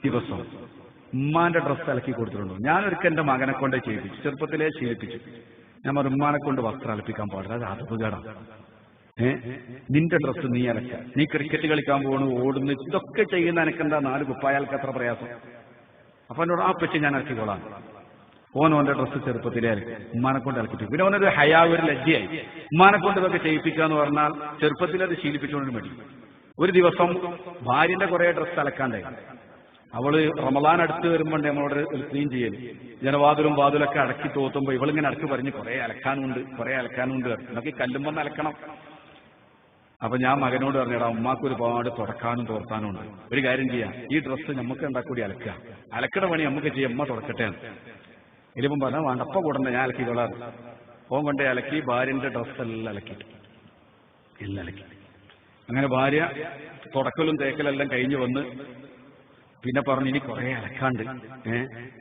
ദിവസം ഉമ്മാന്റെ ഡ്രസ്സ് അലക്കി കൊടുത്തിട്ടുണ്ടോ? ഞാനൊരിക്കൽ എന്റെ മകനെ കൊണ്ട് ചെയ്യിപ്പിച്ചു, ചെറുപ്പത്തിലേ ശീലിപ്പിച്ചു. ഞാൻ ഉമ്മാനെ കൊണ്ട് വസ്ത്രം അലപ്പിക്കാൻ പാടില്ല, അത് അപകടമാണ്. നിന്റെ ഡ്രസ്സ് നീ അലക്ക, നീ ക്രിക്കറ്റ് കളിക്കാൻ പോകണു, ഓടുന്നു, ഇതൊക്കെ ചെയ്യുന്ന എനക്കെന്താ 4 കുപ്പായാൾക്ക് അത്ര പ്രയാസം. അപ്പൊ എന്നോട് ആ പറ്റി ഞാൻ അലക്കിക്കോളാം. ഓന്റെ ഡ്രസ്സ് ചെറുപ്പത്തിലേ അലക്കി ഉമ്മാനെ കൊണ്ട് അലക്കിട്ടു. പിന്നെ ഓനൊരു ഹയാ, ഒരു ലജ്ജയായി. ഉമ്മാനെ കൊണ്ട് ഇതൊക്കെ ചെയ്യിപ്പിക്കുക എന്ന് പറഞ്ഞാൽ ചെറുപ്പത്തിലത് ശീലിപ്പിച്ചുകൊണ്ട് മതി. ഒരു ദിവസം ഭാര്യന്റെ കുറെ ഡ്രസ്സ് അലക്കാണ്ടായി. അവള് റമളാൻ അടുത്ത് വരുമ്പോൾ നമ്മളോട് ക്ലീൻ ചെയ്യൽ, ജനവാതിലും വാതിലൊക്കെ അടക്കി തോത്തുമ്പോ ഇവളിങ്ങനെ അടക്ക് പറഞ്ഞ് കുറെ അലക്കാനുണ്ട് എന്നൊക്കെ കല്ലുമ്പന്ന് അലക്കണം. അപ്പൊ ഞാൻ മകനോട് പറഞ്ഞടാ, ഉമ്മാക്ക് ഒരുപാട് തുടക്കാനും തോർത്താനും ഉണ്ട്, ഒരു കാര്യം ചെയ്യാം, ഈ ഡ്രസ്സ് നമുക്ക് എന്താ കൂടി അലക്കുക, അലക്കട പണി നമുക്ക് ചെയ്യാം, ഉമ്മ തുടക്കട്ടെ. ഇതിപ്പം പറഞ്ഞാൽ വേണ്ടപ്പ കൂടണ്ട, ഞാൻ അലക്കിക്കൊള്ളാറ്. ഓൻ കൊണ്ടേ അലക്കി ഭാര്യന്റെ ഡ്രസ്സെല്ലാം അലക്കി. അങ്ങനെ ഭാര്യ തുടക്കലും തേക്കലെല്ലാം കഴിഞ്ഞ് വന്ന് പിന്നെ പറഞ്ഞു, ഇനി കുറെ അലക്കാണ്ട്,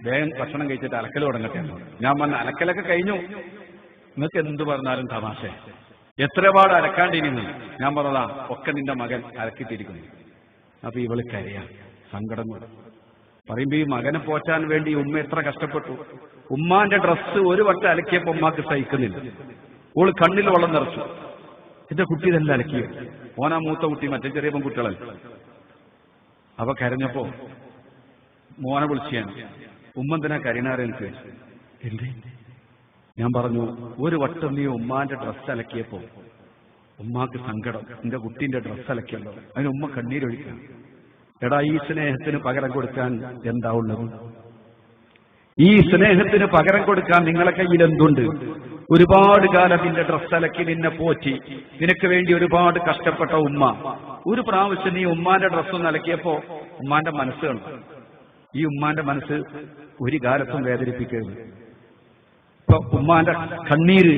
വേഗം ഭക്ഷണം കഴിച്ചിട്ട് അലക്കൽ തുടങ്ങട്ടെ. ഞാൻ പറഞ്ഞ അലക്കലൊക്കെ കഴിഞ്ഞു, നിങ്ങൾക്ക് എന്ത് പറഞ്ഞാലും തമാശ, എത്ര പാട് അലക്കാണ്ട് ഇനി. ഞാൻ പറഞ്ഞതാ, ഒക്കെ നിന്റെ മകൻ അലക്കിട്ടിരിക്കുന്നു. അപ്പൊ ഇവള് കരയാ, സങ്കടം കൊണ്ട് പറയുമ്പോ ഈ മകനെ പോറ്റാൻ വേണ്ടി ഉമ്മ എത്ര കഷ്ടപ്പെട്ടു. ഉമ്മാന്റെ ഡ്രസ്സ് ഒരു വട്ടം അലക്കിയപ്പോ ഉമ്മാക്ക് സഹിക്കുന്നില്ല. ഓള് കണ്ണിൽ വെള്ളം നിറച്ചു. എന്റെ കുട്ടി ഇതെല്ലാം അലക്കിയോ? ഓനാ മൂത്ത കുട്ടി, മറ്റേ ചെറിയ പെൺകുട്ടികളല്ല. അവ കരഞ്ഞപ്പോ മോനെ വിളിച്ചാണ്, ഉമ്മന്തിനാ കരയണാരെ എനിക്ക് എന്തേ? ഞാൻ പറഞ്ഞു, ഒരു വട്ടം നീ ഉമ്മാന്റെ ഡ്രസ്സ് അലക്കിയപ്പോ ഉമ്മാക്ക് സങ്കടം, എന്റെ കുട്ടീന്റെ ഡ്രസ്സ് അലക്കിയല്ലോ, അതിന് ഉമ്മ കണ്ണീരൊഴിക്കണം. എടാ, ഈ സ്നേഹത്തിന് പകരം കൊടുക്കാൻ എന്താ ഉള്ളത്? ഈ സ്നേഹത്തിന് പകരം കൊടുക്കാൻ നിങ്ങളെ കയ്യിൽ എന്തുണ്ട്? ഒരുപാട് കാലം നിന്റെ ഡ്രസ്സ് അലക്കി നിന്നെ പോറ്റി നിനക്ക് വേണ്ടി ഒരുപാട് കഷ്ടപ്പെട്ട ഉമ്മ, ഒരു പ്രാവശ്യം നീ ഉമ്മാന്റെ ഡ്രസ്സൊന്ന് അലക്കിയപ്പോ ഉമ്മാന്റെ മനസ്സ് കണ്ടു. ഈ ഉമ്മാന്റെ മനസ്സ് ഒരു കാലത്തും വേദനിപ്പിക്കരുത്. ഇപ്പൊ ഉമ്മാന്റെ കണ്ണീര്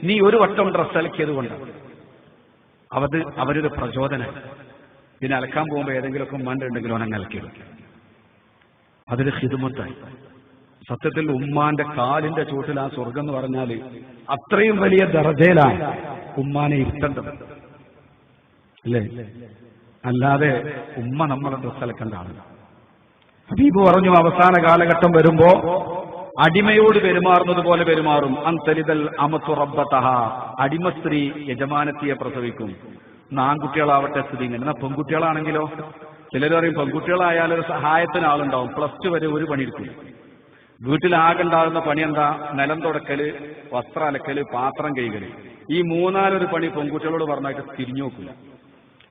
നീ ഒരു വട്ടം ഡ്രസ്സ് അലക്കിയത് കൊണ്ട് അവരൊരു പ്രചോദനം. പിന്നെ അലക്കാൻ പോകുമ്പോ ഏതെങ്കിലുമൊക്കെ ഉമ്മാന്റെ ഉണ്ടെങ്കിലും അവനങ്ങ് അലക്കിയെടുക്കും. അതൊരു ഹിദ്മത്തായി. സത്യത്തിൽ ഉമ്മാന്റെ കാലിന്റെ ചൂട്ടിൽ ആ സ്വർഗം എന്ന് പറഞ്ഞാല് അത്രയും വലിയ ദർജയിലാണ് ഉമ്മാനെ ഇരുത്തേണ്ടത്, അല്ലേ? അല്ലാതെ ഉമ്മ നമ്മളെ ഡ്രസ്സ് അലക്കേണ്ട ആളല്ല. ഹബീബ് പറഞ്ഞു, അവസാന കാലഘട്ടം വരുമ്പോ അടിമയോട് പെരുമാറുന്നത് പോലെ പെരുമാറും. അൻതലിദൽ അമതു റബ്ബതഹ, അടിമ സ്ത്രീ യജമാനത്തിയെ പ്രസവിക്കും. ആൺകുട്ടികളാവട്ടെ സ്ഥിതി ഇങ്ങനെ. എന്നാ പെൺകുട്ടികളാണെങ്കിലോ, ചിലർ പറയും പെൺകുട്ടികളായാലൊരു സഹായത്തിന് ആളുണ്ടാവും, +2 വരെ ഒരു പണിയെടുക്കും. വീട്ടിലാകെണ്ടാകുന്ന പണി എന്താ? നിലം തുടക്കല്, വസ്ത്രം അലക്കല്, പാത്രം കഴുകല്. ഈ 3-4 പണി പെൺകുട്ടികളോട് പറഞ്ഞാൽ തിരിഞ്ഞു നോക്കില്ല.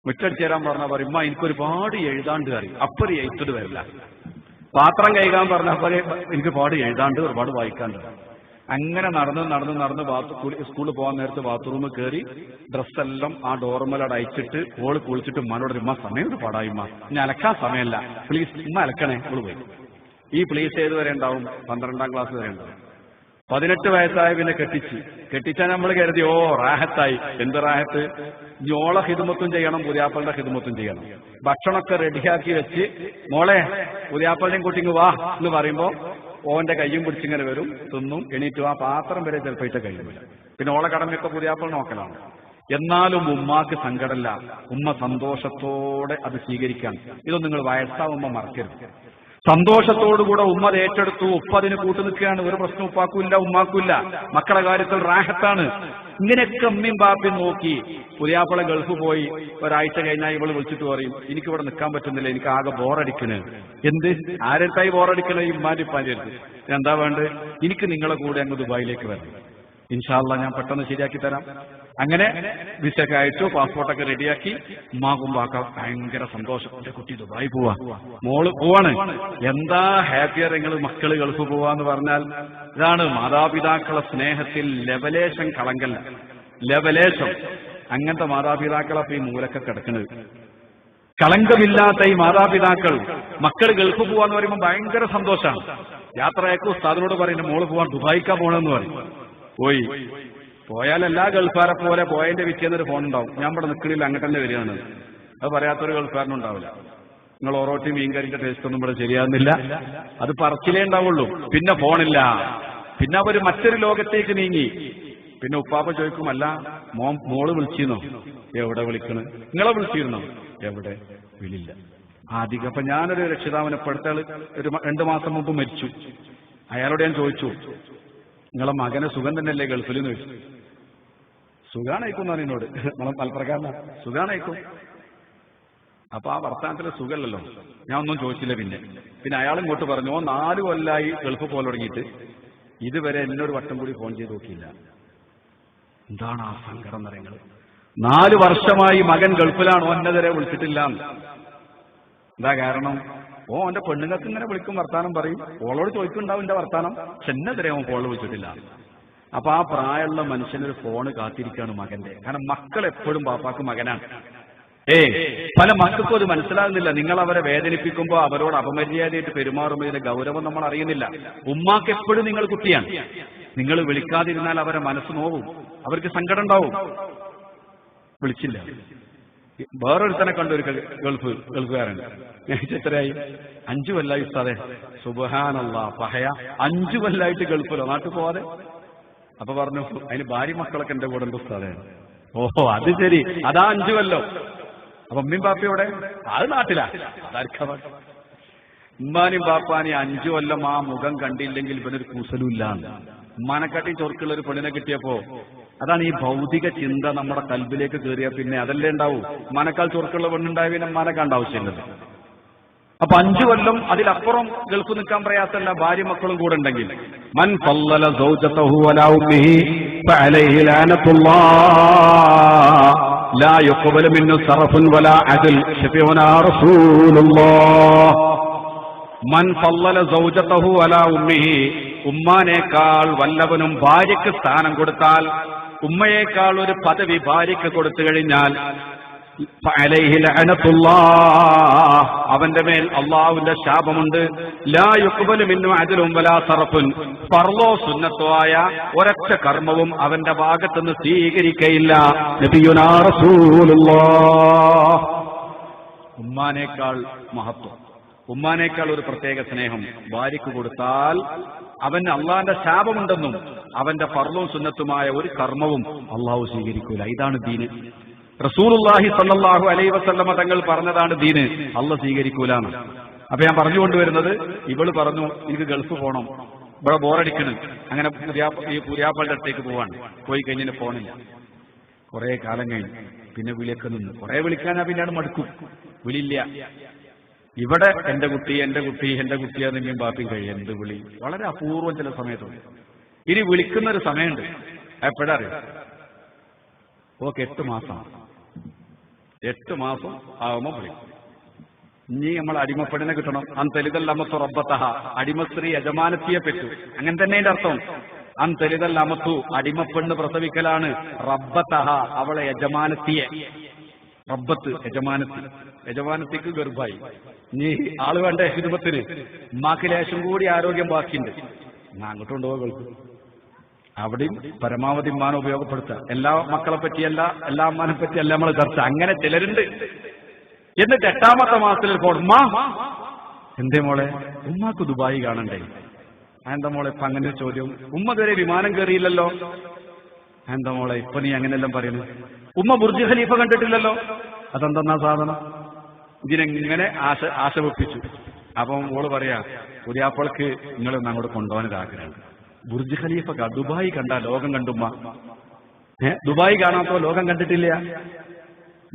മുറ്റടിച്ചു തരാൻ പറഞ്ഞാൽ പറയും, ഉമ്മ എനിക്കൊരുപാട് എഴുതാണ്ട് അറിയും, അപ്പൊരു എഴുത്തത് വരില്ല. പാത്രം കഴുകാൻ പറഞ്ഞാൽ എനിക്ക് പാട് എഴുതാണ്ട്, ഒരുപാട് വായിക്കാണ്ട്. അങ്ങനെ നടന്ന് സ്കൂളിൽ പോകാൻ നേരത്ത് ബാത്റൂമിൽ കയറി ഡ്രസ്സെല്ലാം ആ ഡോർമലോട് അയച്ചിട്ട് ഓള് കുളിച്ചിട്ട് ഉമ്മാനോട്, ഉമ്മ സമയം ഒരു പാടായി, ഉമ്മ ഇനി അലക്കാൻ സമയമല്ല, പ്ലീസ് ഉമ്മ അലക്കണേ. ഓള് പോയി. ഈ പ്ലീസ് ഏത് വരെ ഉണ്ടാവും? 12ാം ക്ലാസ് വരെ ഉണ്ടാവും. 18 വയസ്സായ പിന്നെ കെട്ടിച്ചാൽ നമ്മൾ കരുതി, ഓ റാഹത്തായി. എന്ത് റാഹത്ത്? ഞോളെ ഹിദ്മത്തും ചെയ്യണം, പുതിയാപ്പളുടെ ഹിദ്മത്തും ചെയ്യണം. ഭക്ഷണമൊക്കെ റെഡിയാക്കി വെച്ച്, മോളെ പുതിയാപ്പളുടെയും കുട്ടിങ് വാ എന്ന് പറയുമ്പോ ഓന്റെ കയ്യും പിടിച്ചിങ്ങനെ വരും, തിന്നും, എണീറ്റ് ആ പാത്രം വരെ ചിലപ്പോൾ ഇട്ട് കഴിയുമില്ല. പിന്നെ ഓളെ കടമയൊക്കെ പുതിയാപ്പൾ നോക്കലാണ്. എന്നാലും ഉമ്മാക്ക് സങ്കടമല്ല, ഉമ്മ സന്തോഷത്തോടെ അത് സ്വീകരിക്കാൻ. ഇതൊന്നും നിങ്ങൾ വയസ്സാവുമ്പോ മറക്കരുത്. സന്തോഷത്തോടുകൂടെ ഉമ്മ ഏറ്റെടുത്തു. ഉപ്പ അതിന് കൂട്ടു നിൽക്കുകയാണ്. ഒരു പ്രശ്നം ഉപ്പാക്കൂല്ല, ഉമ്മാക്കൂല്ല. മക്കളുടെ കാര്യത്തിൽ റാഹത്താണ്. ഇങ്ങനെയൊക്കെ ഉമ്മയും ബാപ്പയും നോക്കി. പുതിയാപ്പളെ ഗൾഫ് പോയി ഒരാഴ്ച കഴിഞ്ഞാൽ ഇവള് വിളിച്ചിട്ട് പറയും, എനിക്കിവിടെ നിൽക്കാൻ പറ്റുന്നില്ല, എനിക്ക് ആകെ ബോറടിക്കണ്. എന്ത്? ആരെടുത്തായി ബോറടിക്കണേ? ഈ ഉമ്മാന്റെ ഉപ്പാന്റെ അടുത്ത്. എന്താ വേണ്ടത്? എനിക്ക് നിങ്ങളെ കൂടെ അങ്ങ് ദുബായിലേക്ക് വരണം, ഇൻഷാ അല്ലാഹ് ഞാൻ പെട്ടെന്ന് ശരിയാക്കി തരാം. അങ്ങനെ വിസയൊക്കെ അയച്ചു, പാസ്പോർട്ടൊക്കെ റെഡിയാക്കി. ഉമ്മാക്കുമ്പാക്ക ഭയങ്കര സന്തോഷം, എന്റെ കുട്ടി ദുബായി പോവാ, മോള് പോവാണ്. എന്താ ഹാപ്പിയർ നിങ്ങൾ മക്കള് ഗൾഫ് പോവാന്ന് പറഞ്ഞാൽ. ഇതാണ് മാതാപിതാക്കളെ സ്നേഹത്തിൽ ലെവലേശം കളങ്കല്ല, ലെവലേശം. അങ്ങനത്തെ മാതാപിതാക്കളെ ഈ മൂലക്കെ കിടക്കുന്നത്. കളങ്കമില്ലാത്ത ഈ മാതാപിതാക്കൾ മക്കൾ ഗൾഫ് പോവാന്ന് പറയുമ്പോൾ ഭയങ്കര സന്തോഷമാണ്. യാത്രയൊക്കെ ഉസ്താദിനോട് പറയുന്നത്, മോള് പോവാൻ ദുബായിക്കാ പോണെന്ന് പറയും. പോയാൽ എല്ലാ ഗൾഫാരെ പോലെ പോയതിന്റെ വിറ്റേന്നൊരു ഫോൺ ഉണ്ടാവും, ഞാൻ ഇവിടെ നിൽക്കണില്ല, അങ്ങോട്ട് തന്നെ വരികയാണ്. അത് പറയാത്തൊരു ഗൾഫാരനും ഉണ്ടാവില്ല. നിങ്ങൾ ഓറോട്ടി മീൻകറിന്റെ ടേസ്റ്റ് ഒന്നും ഇവിടെ ശരിയാകുന്നില്ല, അത് പറച്ചിലേ ഉണ്ടാവുള്ളൂ. പിന്നെ ഫോണില്ല. പിന്നെ അവര് മറ്റൊരു ലോകത്തേക്ക് നീങ്ങി. പിന്നെ ഉപ്പാപ്പ ചോദിക്കുമല്ല, മോള് വിളിച്ചിരുന്നോ? എവിടെ വിളിക്കണ്? നിങ്ങളെ വിളിച്ചിരുന്നോ? എവിടെ? വിളില്ല. അധികം. അപ്പൊ ഞാനൊരു രക്ഷിതാവിനെ ഇപ്പോഴത്തെ ആള് ഒരു 2 മാസം മുമ്പ് മരിച്ചു. അയാളോട് ഞാൻ ചോദിച്ചു, നിങ്ങളെ മകനെ സുഖം തന്നെയല്ലേ ഗൾഫിൽ എന്ന് ചോദിച്ചു. സുഖാണയക്കും എന്നാണ് എന്നോട്, നമ്മളെ മലപ്രകാരന സുഖാണയക്കും. അപ്പൊ ആ വർത്താനത്തിൽ സുഖമല്ലല്ലോ. ഞാൻ ഒന്നും ചോദിച്ചില്ല. പിന്നെ അയാൾ ഇങ്ങോട്ട് പറഞ്ഞു, 4 കൊല്ലായി ഗൾഫ് പോലെ തുടങ്ങിയിട്ട് ഇതുവരെ എന്നൊരു വട്ടം കൂടി ഫോൺ ചെയ്ത് നോക്കിയില്ല. എന്താണ് ആ സങ്കടം എന്ന് പറയുന്നത്? 4 വർഷമായി മകൻ ഗൾഫിലാണ്, ഓന്നെതിരെ വിളിച്ചിട്ടില്ല. എന്താ കാരണം? ഓന്റെ പെണ്ണുങ്ങൾക്ക് ഇങ്ങനെ വിളിക്കും, വർത്താനം പറയും, ഓളോട് ചോദിക്കുന്നുണ്ടാവും എന്റെ വർത്താനം, പക്ഷെ എന്നെതിരെ ഓൻ ഫോണിൽ വിളിച്ചിട്ടില്ല. അപ്പൊ ആ പ്രായമുള്ള മനുഷ്യനൊരു ഫോണ് കാത്തിരിക്കുകയാണ് മകന്റെ. കാരണം മക്കൾ എപ്പോഴും ബാപ്പാക്ക് മകനാണ്. പല മക്കൾക്കും അത് മനസ്സിലാകുന്നില്ല. നിങ്ങൾ അവരെ വേദനിപ്പിക്കുമ്പോൾ, അവരോട് അപമര്യാദയായിട്ട് പെരുമാറുമ്പോൾ ഇതിന്റെ ഗൗരവം നമ്മൾ അറിയുന്നില്ല. ഉമ്മാക്ക് എപ്പോഴും നിങ്ങൾ കുട്ടിയാണ്. നിങ്ങൾ വിളിക്കാതിരുന്നാൽ അവരെ മനസ്സ് നോവും, അവർക്ക് സങ്കടം ഉണ്ടാവും. വിളിച്ചില്ല. വേറൊരുത്തനെ കണ്ടു, ഒരു ഗൾഫുകാരൻ. എത്രയായി? 5 കൊല്ലായി ഉസ്താദേ. സുബ്ഹാനല്ലാഹ്, പഹയ 5 കൊല്ലായിട്ട് ഗൾഫിലോ, നാട്ടിൽ പോവാതെ. അപ്പൊ പറഞ്ഞു, അതിന് ഭാര്യ മക്കളൊക്കെ എന്റെ കൂടെ ഉണ്ട് ഉസ്താദേ. ഓഹോ, അത് ശരി, അതാ 5 കൊല്ലോ. അപ്പൊ ഉമ്മയും ബാപ്പയോടെ? അത് നാട്ടിലാ. അതാർക്കാ? ഉമ്മാനും ബാപ്പാനും 5 കൊല്ലം ആ മുഖം കണ്ടില്ലെങ്കിൽ ഇവനൊരു കൂസലുമില്ല. ഉമ്മാനെക്കാട്ടി ചൊറുക്കുള്ള ഒരു പെണ്ണിനെ കിട്ടിയപ്പോ, അതാണ് ഈ ഭൗതിക ചിന്ത നമ്മുടെ കൽബിലേക്ക് കയറിയ പിന്നെ അതല്ലേ ഉണ്ടാവൂ. ഉമ്മാനേക്കാൾ ചൊറുക്കുള്ള പെണ്ണുണ്ടായ പിന്നെ ഉമ്മാനെ കണ്ട ആവശ്യമില്ലത്. അപ്പൊ 5 കൊല്ലം അതിലപ്പുറം ഗൾഫ് നിൽക്കാൻ പ്രയാസമല്ല, ഭാര്യ മക്കളും കൂടെ ഉണ്ടെങ്കിൽ. മൻ ഫല്ലല സൗജതഹു വലാ ഉമ്മിഹി ഫഅലൈഹി ലഅനത്തുല്ലാഹ് ലാ യുഖ്ബലു മിൻഹു സർഫുൻ വലാ അദൽ ശഫീഉനാ റസൂലുള്ളാഹ്. മൻ ഫല്ലല സൗജതഹു വലാ ഉമ്മിഹി, ഉമ്മാനേക്കാൾ വല്ലവനും ഭാര്യയ്ക്ക് സ്ഥാനം കൊടുത്താൽ, ഉമ്മയേക്കാൾ ഒരു പദവി ഭാര്യയ്ക്ക് കൊടുത്തു കഴിഞ്ഞാൽ, ഫഅലൈഹി ലഅനത്തുല്ലാഹ്, അവന്റെ മേൽ അല്ലാഹുവിന്റെ ശാപമുണ്ട്. ലാ യുഖ്ബലു മിൻഹു അദ്ലുൻ വലാ സർഫുൻ, ഫർളോ സുന്നത്തോ ആയ ഒരൊറ്റ കർമ്മവും അവന്റെ ഭാഗത്തുനിന്ന് സ്വീകരിക്കയില്ല. നബിയുനാ റസൂലുള്ളാഹ്. ഉമ്മാനേക്കാൾ മഹത്വം, ഉമ്മാനേക്കാൾ ഒരു പ്രത്യേക സ്നേഹം ഭാര്യയ്ക്ക് കൊടുത്താൽ അവന് അള്ളാന്റെ ശാപമുണ്ടെന്നും അവന്റെ ഫർളും സുന്നത്തുമായ ഒരു കർമ്മവും അള്ളാഹു സ്വീകരിക്കൂല. ഇതാണ് ദീന്. റസൂലുള്ളാഹി സ്വല്ലല്ലാഹു അലൈഹി വസല്ലമ തങ്ങൾ പറഞ്ഞതാണ് ദീന്, അള്ളാഹ് സ്വീകരിക്കൂലാണ്. അപ്പൊ ഞാൻ പറഞ്ഞുകൊണ്ടുവരുന്നത്, ഇവള് പറഞ്ഞു എനിക്ക് ഗൾഫ് പോകണം, ഇവിടെ ബോറടിക്കണം. അങ്ങനെ ഈ പുതിയാപ്പളുടെ അടുത്തേക്ക് പോവാണ്. പോയി കഴിഞ്ഞിട്ട് ഫോണില്ല. കുറെ കാലം കഴിഞ്ഞു പിന്നെ വിളിയൊക്കെ നിന്ന്. കുറെ വിളിക്കാനാ പിന്നെയാണ് മടുക്കും, വിളിയില്ല. ഇവിടെ എന്റെ കുട്ടി എന്നെങ്കിലും ബാപ്പിയും കഴിയും. എന്ത് വിളി, വളരെ അപൂർവം ചില സമയത്തുണ്ട്. ഇനി വിളിക്കുന്നൊരു സമയമുണ്ട്, എപ്പോഴാ അറിയാം? ഓക്കെ 8 മാസം ആവുമ്പോ വിളിക്കും. ഇനി നമ്മൾ അടിമപ്പെടിനെ കിട്ടണം. അന്തലിതൽ അമത്തു റബ്ബത്തഹ, അടിമസ്ത്രീ യജമാനത്തിയെ പറ്റൂ. അങ്ങനെ തന്നെ അതിന്റെ അർത്ഥം. അന്തലിതൽ അമത്തു, അടിമപ്പെണ്ണ് പ്രസവിക്കലാണ്. റബ്ബത്തഹ, അവളെ യജമാനത്തിയെ. റബ്ബത്ത് യജമാനത്തിക്ക് ഗർഭായി. നീ ആള് വേണ്ട ഹിദമത്തിന്. ഉമ്മാക്ക് ലേശം കൂടി ആരോഗ്യം ബാക്കിയുണ്ട്, ഞാൻ അങ്ങോട്ട് കൊണ്ടുപോകാൻ കേൾക്കും. അവിടെയും പരമാവധി ഉമ്മാനെ ഉപയോഗപ്പെടുത്തുക. എല്ലാ മക്കളെ പറ്റിയല്ല, എല്ലാ അമ്മാനെ പറ്റിയല്ല നമ്മൾ ചർച്ച. അങ്ങനെ ചിലരുണ്ട്. എന്നിട്ട് 8ാമത്തെ മാസത്തിൽ ഉമ്മ, എന്തേ മോളെ, ഉമ്മാക്ക് ദുബായി കാണണ്ടേ? എന്താ മോളെ ഇപ്പൊ അങ്ങനെ ഒരു ചോദ്യം? ഉമ്മ ഇതുവരെ വിമാനം കയറിയില്ലല്ലോ. എന്താ മോളെ ഇപ്പൊ നീ അങ്ങനെയെല്ലാം പറയുന്നു? ഉമ്മ ബുർജ് ഖലീഫ കണ്ടിട്ടില്ലല്ലോ. അതെന്തെന്നാ സാധനം? ഇതിനെങ്ങനെ ആശ വെപ്പിച്ചു. അപ്പം മോള് പറയാ, പുതിയാപ്പൾക്ക് നിങ്ങളൊന്ന് അങ്ങോട്ട് കൊണ്ടുപോകാനൊരു ആഗ്രഹമാണ്. ബുർജ് ഖലീഫ ദുബായി കണ്ട ലോകം കണ്ടുമ്മ. ദുബായി കാണാത്തോ ലോകം കണ്ടിട്ടില്ല.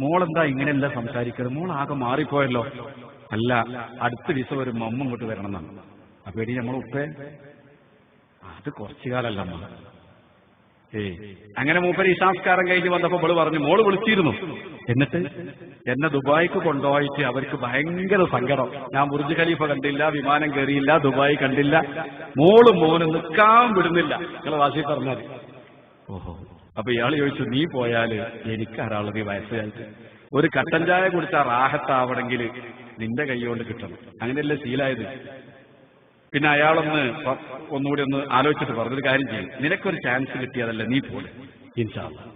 മോളെന്താ ഇങ്ങനെയല്ല സംസാരിക്കുന്നത്? മോൾ ആകെ മാറിപ്പോയല്ലോ. അല്ല, അടുത്ത ദിവസം ഒരു മമ്മ ഇങ്ങോട്ട് വരണം എന്നാണ്. അപ്പൊ എടി നമ്മൾ ഉപ്പേ, അത് കുറച്ചു കാലല്ല അമ്മ. അങ്ങനെ മൂപ്പര് ഇശാസ്കാരം കഴിഞ്ഞ് വന്നപ്പോ മോള് പറഞ്ഞു, മോള് വിളിച്ചിരുന്നു. എന്നിട്ട് എന്നെ ദുബായിക്ക് കൊണ്ടുപോയിട്ട് അവർക്ക് ഭയങ്കര സങ്കടം. ഞാൻ ബുർജ് ഖലീഫ കണ്ടില്ല, വിമാനം കയറിയില്ല, ദുബായി കണ്ടില്ല. മോനും നിൽക്കാൻ വിടുന്നില്ല. നിങ്ങളെ വാശി പറഞ്ഞാൽ. ഓഹോ. അപ്പൊ ഇയാൾ ചോദിച്ചു, നീ പോയാല് എനിക്കാരാളത് ഈ വയസ്സുകാലത്ത്? ഒരു കട്ടൻ ചായ കുടിച്ചാൽ റാഹത്താവണമെങ്കിൽ നിന്റെ കൈകൊണ്ട് കിട്ടണം. അങ്ങനെയല്ലേ ശീലായത്. പിന്നെ അയാളൊന്ന് ഒന്നുകൂടി ഒന്ന് ആലോചിച്ചിട്ട് പറഞ്ഞൊരു കാര്യം ചെയ്യും, നിനക്കൊരു ചാൻസ് കിട്ടിയതല്ലേ, നീ പോലെ ഇൻഷാ അല്ലാഹ്.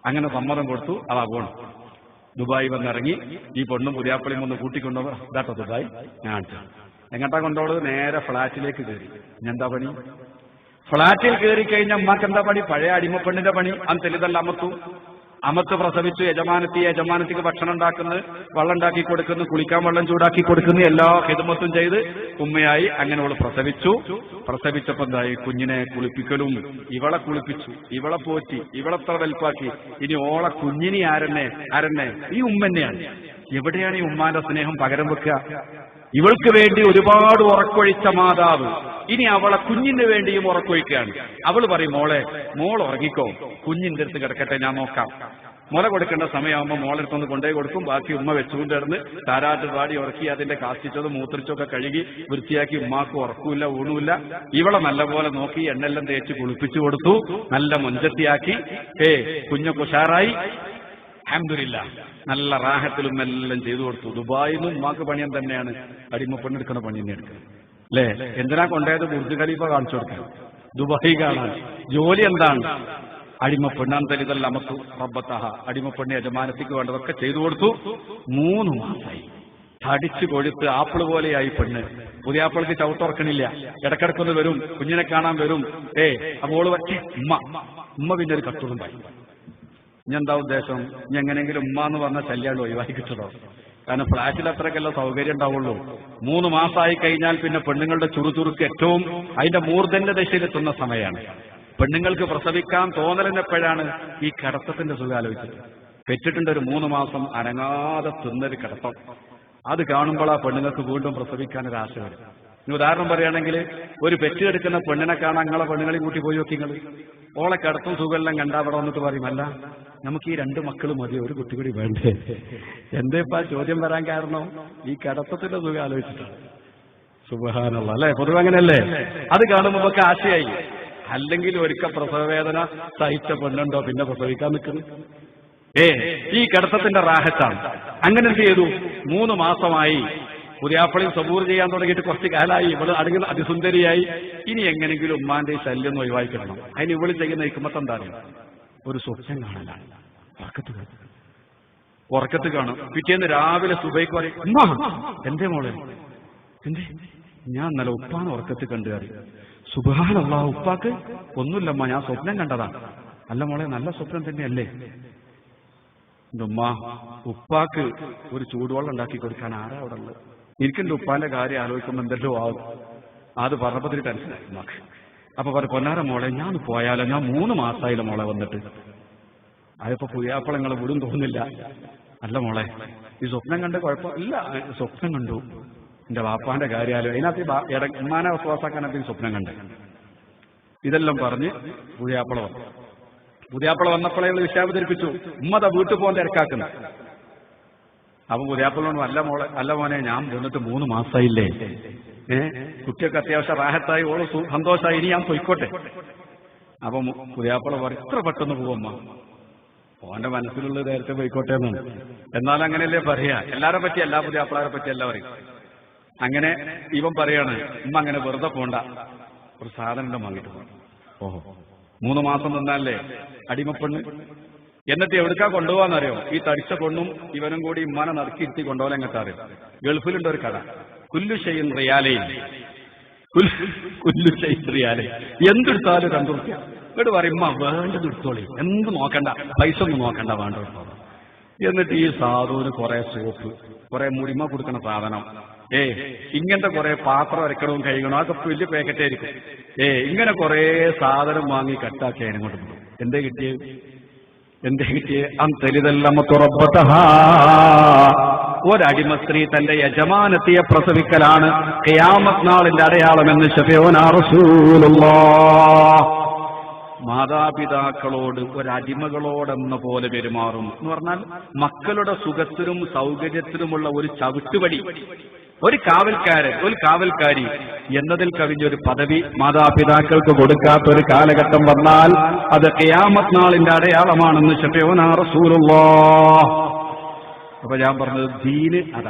അങ്ങനെ സമ്മതം കൊടുത്തു. അതാ പോണം. ദുബായി വന്നിറങ്ങി. ഈ പൊണ്ണും പുതിയാപ്പളിയും ഒന്ന് കൂട്ടിക്കൊണ്ടുപോ. ഇതാട്ടോ ദുബായി. ഞാൻ എങ്ങോട്ടാ കൊണ്ടുപോകുന്നത്? നേരെ ഫ്ളാറ്റിലേക്ക് കയറി. എന്താ പണി? ഫ്ളാറ്റിൽ കയറി കഴിഞ്ഞ അമ്മക്ക് എന്താ പണി? പഴയ അടിമപ്പെണ്ണിന്റെ പണി. അന്ന് തെളിതല്ല അമ്മത്തു. അമത്ത് പ്രസവിച്ചു, യജമാനത്തിക്ക് ഭക്ഷണം ഉണ്ടാക്കുന്നു, വെള്ളം ഉണ്ടാക്കി കൊടുക്കുന്നു, കുളിക്കാൻ വെള്ളം ചൂടാക്കി കൊടുക്കുന്നു, എല്ലാ ഖിദ്മത്തും ചെയ്ത് ഉമ്മയായി. അങ്ങനെ അവൾ പ്രസവിച്ചപ്പോ എന്തായി? കുഞ്ഞിനെ കുളിപ്പിക്കലും, ഇവളെ കുളിപ്പിച്ചു, ഇവളെ പോറ്റി, ഇവളെത്ര വലുപ്പാക്കി. ഇനി ഓളെ കുഞ്ഞിനെ ആരെന്നെ ഈ ഉമ്മ തന്നെയാണ്. എവിടെയാണ് ഈ ഉമ്മാന്റെ സ്നേഹം പകരം വെക്കുക? ഇവൾക്ക് വേണ്ടി ഒരുപാട് ഉറക്കൊഴിച്ച മാതാവ് ഇനി അവളെ കുഞ്ഞിന് വേണ്ടിയും ഉറക്കൊഴിക്കുകയാണ്. അവൾ പറയും, മോൾ ഉറങ്ങിക്കോ, കുഞ്ഞിന്റെ അടുത്ത് കിടക്കട്ടെ, ഞാൻ നോക്കാം. മുല കൊടുക്കേണ്ട സമയമാകുമ്പോൾ മോളെടുത്തൊന്ന് കൊണ്ടുപോയി കൊടുക്കും. ബാക്കി ഉമ്മ വെച്ചുകൊണ്ട് കിടന്ന് താരാട്ട് പാടി ഉറക്കി അതിന്റെ കാഷ്ടിച്ചതും മൂത്രിച്ചൊക്കെ കഴുകി വൃത്തിയാക്കി ഉമ്മാക്ക് ഉറക്കൂല്ല, ഊണുമില്ല. ഇവളെ നല്ലപോലെ നോക്കി എണ്ണെല്ലാം തേച്ച് കുളിപ്പിച്ചു കൊടുത്തു, നല്ല മുഞ്ചത്തിയാക്കി. കുഞ്ഞൊക്കെ ഉഷാറായി. അൽഹംദുലില്ലാഹ് നല്ല റാഹത്തിലും എല്ലാം ചെയ്തു കൊടുത്തു. ദുബായിൽ നിന്നും ഉമ്മാക്ക് പണിയാൻ തന്നെയാണ്, അടിമപ്പെണ്ണെടുക്കുന്ന പണി തന്നെ എടുക്കുന്നത് അല്ലേ? എന്തിനാ കൊണ്ടുപോയത്? ബുർജ് ഖലീഫ കാണിച്ചു കൊടുക്കാൻ, ദുബായി കാണാൻ. ജോലി എന്താണ്? അടിമപ്പെണ്ണാൻ തലിതല്ല അമത്തു റബ്ബത്തഹ, അടിമപ്പെണ്ണി യജമാനത്തിക്ക് വേണ്ടതൊക്കെ ചെയ്തു കൊടുത്തു. 3 മാസമായി. തടിച്ചു കൊഴുത്ത് ആപ്പിള് പോലെയായി പെണ്ണ്. പുതിയ ആപ്പിൾക്ക് ചവിട്ടുറക്കണില്ല, ഇടക്കിടക്കൊന്ന് വരും, കുഞ്ഞിനെ കാണാൻ വരും. അപ്പോൾ ഉമ്മ പിന്നെ ഒരു കട്ടുറും പായി. ഇനി എന്താ ഉദ്ദേശം? ഇനി എങ്ങനെയെങ്കിലും ഉമ്മ എന്ന് പറഞ്ഞ ശല്യാണ്ട് ഒഴിവാക്കി കിട്ടണോ? കാരണം ഫ്ലാറ്റിൽ അത്രയ്ക്കല്ല സൗകര്യം ഉണ്ടാവുള്ളൂ. 3 മാസമായി കഴിഞ്ഞാൽ പിന്നെ പെണ്ണുങ്ങളുടെ ചുറുചുറുക്ക് ഏറ്റവും അതിന്റെ മൂർധന്യ ദശയിലെത്തുന്ന സമയമാണ്. പെണ്ണുങ്ങൾക്ക് പ്രസവിക്കാൻ തോന്നലിനെപ്പോഴാണ്? ഈ കിടത്തത്തിന്റെ സുഖം ആലോചിച്ചത്. പെറ്റിട്ടുണ്ട് ഒരു 3 മാസം അനങ്ങാതെ തിന്നൊരു കിടത്തം. അത് കാണുമ്പോൾ ആ പെണ്ണുങ്ങൾക്ക് വീണ്ടും പ്രസവിക്കാൻ ഒരു ആശ വരും. ഉദാഹരണം പറയുകയാണെങ്കിൽ, ഒരു പെറ്റെടുക്കുന്ന പെണ്ണിനെ കാണാൻ നിങ്ങളെ പെണ്ണുങ്ങളെയും കൂട്ടി പോയി നോക്കി. നിങ്ങൾ ഓളെ കിടത്തും സുഖമെല്ലാം കണ്ടാ അവിടെ വന്നിട്ട് പറയും, അല്ല നമുക്ക് ഈ 2 മക്കൾ മതി, ഒരു കുട്ടി കൂടി വേണ്ടേ? എന്തേപ്പാ ചോദ്യം വരാൻ കാരണം? ഈ കിടത്തത്തിന്റെ സുഖം ആലോചിച്ചിട്ടാണ്. സുബ്ഹാനല്ലാഹ് അല്ലെ? പൊതുവെ അങ്ങനെയല്ലേ? അത് കാണുമ്പോൾ നമുക്ക് ആശയായി. അല്ലെങ്കിൽ ഒരിക്കൽ പ്രസവവേദന സഹിച്ച പെണ്ണുണ്ടോ പിന്നെ പ്രസവിക്കാൻ നിൽക്കുന്നു? ഈ കിടത്തത്തിന്റെ റാഹത്താണ്. അങ്ങനെ എന്ത് ചെയ്തു? 3 മാസമായി. പുതിയാപ്പളിയും സബൂർ ചെയ്യാൻ തുടങ്ങിയിട്ട് കുറച്ച് കാലമായി. ഇവള് അടുങ്ങുന്ന അതിസുന്ദരിയായി. ഇനി എങ്ങനെങ്കിലും ഉമ്മാന്റെ ശല്യം ഒന്ന് ഒഴിവാക്കിക്കണം. അതിന് ഇവള് ചെയ്യുന്ന ഹിക്മത്ത് എന്താണ്? ഒരു സ്വപ്നം കാണലാണ്. ഉറക്കത്ത് കാണും. പിറ്റേന്ന് രാവിലെ സുബൈക്ക് പറയും, ഉമ്മ എന്തേ മോളെ, എന്തേ? ഞാൻ നല്ല ഉപ്പാണ് ഉറക്കത്ത് കണ്ടു കയറി. സുബ്ഹാനല്ലാഹ്, ഉപ്പാക്ക് ഒന്നുമില്ലമ്മ, ഞാൻ സ്വപ്നം കണ്ടതാ. അല്ല മോളെ, നല്ല സ്വപ്നം തന്നെയല്ലേ? ഉമ്മ, ഉപ്പാക്ക് ഒരു ചൂടുവെള്ളം ഉണ്ടാക്കി കൊടുക്കാൻ ആരാ അവിടെ ഉള്ളത്? എനിക്കെന്റെ ഉപ്പാന്റെ കാര്യം ആലോചിക്കുമ്പോൾ എന്തെല്ലോ ആവും. അത് പറഞ്ഞപ്പോ ടെൻഷനായി ഉമ്മാക്ക്. അപ്പൊ പറയും, പൊന്നാര മോളെ, ഞാൻ പോയാലോ? ഞാൻ 3 മാസമായില്ല മോളെ വന്നിട്ട്. അതിപ്പോ പുതിയാപ്പളങ്ങളെ വിടും തോന്നില്ല. അല്ല മോളെ, ഈ സ്വപ്നം കണ്ട് കുഴപ്പമില്ല. സ്വപ്നം കണ്ടു, എന്റെ വാപ്പാന്റെ കാര്യാലോ. അതിനകത്ത് ഉമ്മാനെ വിശ്വാസാക്കാനകത്ത് സ്വപ്നം കണ്ട്. ഇതെല്ലാം പറഞ്ഞ് പുതിയാപ്പള വന്നപ്പോഴേ വിഷയം അവതരിപ്പിച്ചു. ഉമ്മത വീട്ടിൽ പോകാൻ തിരക്കാക്കുന്നു. അപ്പൊ പുതിയാപ്പളോട്, അല്ല മോനെ, ഞാൻ വന്നിട്ട് 3 മാസമായില്ലേ? കുട്ടിയൊക്കെ അത്യാവശ്യം റാഹത്തായി, ഓള് സന്തോഷമായി, ഇനി ഞാൻ പൊയ്ക്കോട്ടെ. അപ്പൊ പുതിയാപ്പള പറയും, ഇത്ര പെട്ടെന്ന് പോവമ്മ, ഓന്റെ മനസ്സിലുള്ളത് നേരത്തെ പോയിക്കോട്ടെ എന്നാണ്. എന്നാൽ അങ്ങനെയല്ലേ പറയാ? എല്ലാരെ പറ്റി, എല്ലാ പുതിയാപ്പളാരെ പറ്റി എല്ലാം പറയും. അങ്ങനെ ഇവൻ പറയാണ്, ഉമ്മ അങ്ങനെ വെറുതെ പോണ്ട, ഒരു സാധനം വാങ്ങിട്ട് പോകണം. ഓഹോ, 3 മാസം നിന്നല്ലേ അടിമപ്പെണ്ണ്. എന്നിട്ട് എവിടുക്കാ കൊണ്ടുപോകാന്നറിയോ? ഈ തടിച്ച പെണ്ണും ഇവനും കൂടി ഉമ്മാനെ നടക്കിയിരുത്തി കൊണ്ടുപോകാൻ എങ്ങനത്തെ അറിയാം. ഗൾഫിലുണ്ട് ഒരു കട, കുല്ലു ഷൈഇൻ റിയാലൈൻ, കുല്ലു ഷൈഇൻ റിയാലൈൻ, എന്തെടുത്താലും 2 റുപ്യ. ഇവിടെ പറയും, ഉമ്മ വേണ്ടത് എടുത്തോളി, എന്ത് നോക്കണ്ട, പൈസ ഒന്നും നോക്കണ്ട, വേണ്ട എടുത്തോളാം. എന്നിട്ട് ഈ സാധുവിന് കുറെ സോപ്പ്, കുറെ മുടിമ കൊടുക്കുന്ന സാധനം, ഇങ്ങനത്തെ കുറെ പാത്രം അരക്കണവും കഴിക്കണോ, അതൊക്കെ വലിയ പാക്കറ്റ് ആയിരിക്കും. ഇങ്ങനെ കുറെ സാധനം വാങ്ങി കട്ടാക്കി അതിനങ്ങോട്ട് പോകും. എന്തേ കിട്ടിയേ? ഒരടിമ സ്ത്രീ തന്റെ യജമാനത്തിയെ പ്രസവിക്കലാണ് ഖിയാമത്ത് നാളിന്റെ അടയാളമെന്ന് ശഫീഉനാ റസൂലുള്ളാഹ്. മാതാപിതാക്കളോട് ഒരടിമകളോടെന്ന പോലെ പെരുമാറും എന്ന് പറഞ്ഞാൽ മക്കളുടെ സുഖത്തിനും സൗകര്യത്തിനുമുള്ള ഒരു ചവിട്ടുപടി, ഒരു കാവൽക്കാരി എന്നതിൽ കവിഞ്ഞൊരു പദവി മാതാപിതാക്കൾക്ക് കൊടുക്കാത്തൊരു കാലഘട്ടം വന്നാൽ അത് ഖിയാമത്ത് നാളിന്റെ അടയാളമാണെന്ന് ശഫീഉനാ റസൂലുള്ളാഹ്. അപ്പൊ ഞാൻ പറഞ്ഞത് ദീന് അതാണ്.